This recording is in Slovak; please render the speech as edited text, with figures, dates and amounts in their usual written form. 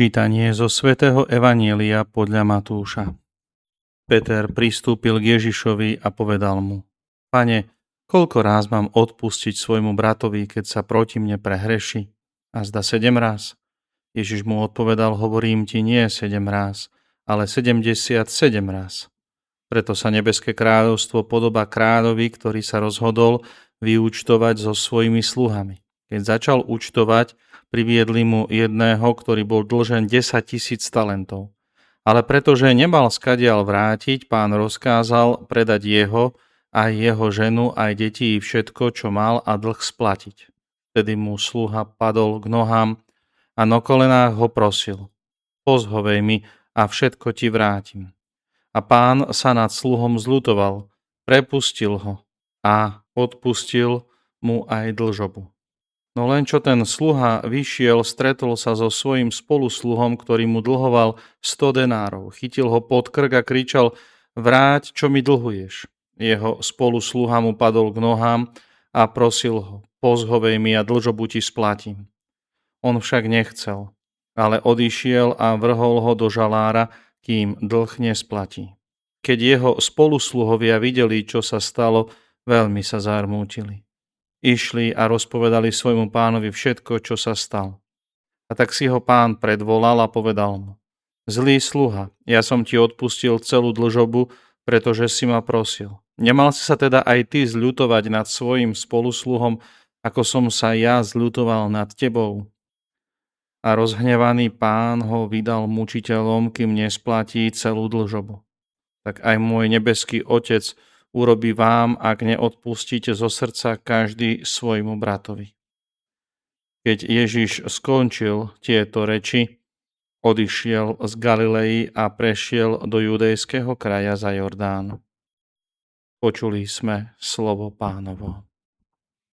Čítanie zo svätého Evanjelia podľa Matúša. Peter pristúpil k Ježišovi a povedal mu: Pane, koľko ráz mám odpustiť svojmu bratovi, keď sa proti mne prehreší? A zda 7 ráz? Ježiš mu odpovedal: Hovorím ti, nie 7 ráz, ale 77 ráz. Preto sa nebeské kráľovstvo podobá kráľovi, ktorý sa rozhodol vyúčtovať so svojimi sluhami. Keď začal účtovať, priviedli mu jedného, ktorý bol dlžen 10 000 talentov. Ale pretože nemal skadiaľ vrátiť, pán rozkázal predať jeho, aj jeho ženu, aj deti i všetko, čo mal, a dlh splatiť. Vtedy mu sluha padol k nohám a na kolenách ho prosil: Pozhovej mi a všetko ti vrátim. A pán sa nad sluhom zľutoval, prepustil ho a odpustil mu aj dlžobu. No len čo ten sluha vyšiel, stretol sa so svojím spolusluhom, ktorý mu dlhoval 100 denárov. Chytil ho pod krk a kričal: Vráť, čo mi dlhuješ. Jeho spolusluha mu padol k nohám a prosil ho: Pozhovej mi a dlžobu ti splatím. On však nechcel, ale odišiel a vrhol ho do žalára, kým dlh nesplatí. Keď jeho spolusluhovia videli, čo sa stalo, veľmi sa zarmútili. Išli a rozpovedali svojmu pánovi všetko, čo sa stalo. A tak si ho pán predvolal a povedal mu: Zlý sluha, ja som ti odpustil celú dlžobu, pretože si ma prosil. Nemal si sa teda aj ty zľutovať nad svojim spolusluhom, ako som sa ja zľutoval nad tebou? A rozhnevaný pán ho vydal mučiteľom, kým nesplatí celú dlžobu. Tak aj môj nebeský Otec urobí vám, ak neodpustíte zo srdca každý svojmu bratovi. Keď Ježiš skončil tieto reči, odišiel z Galilei a prešiel do judejského kraja za Jordán. Počuli sme slovo Pánovo.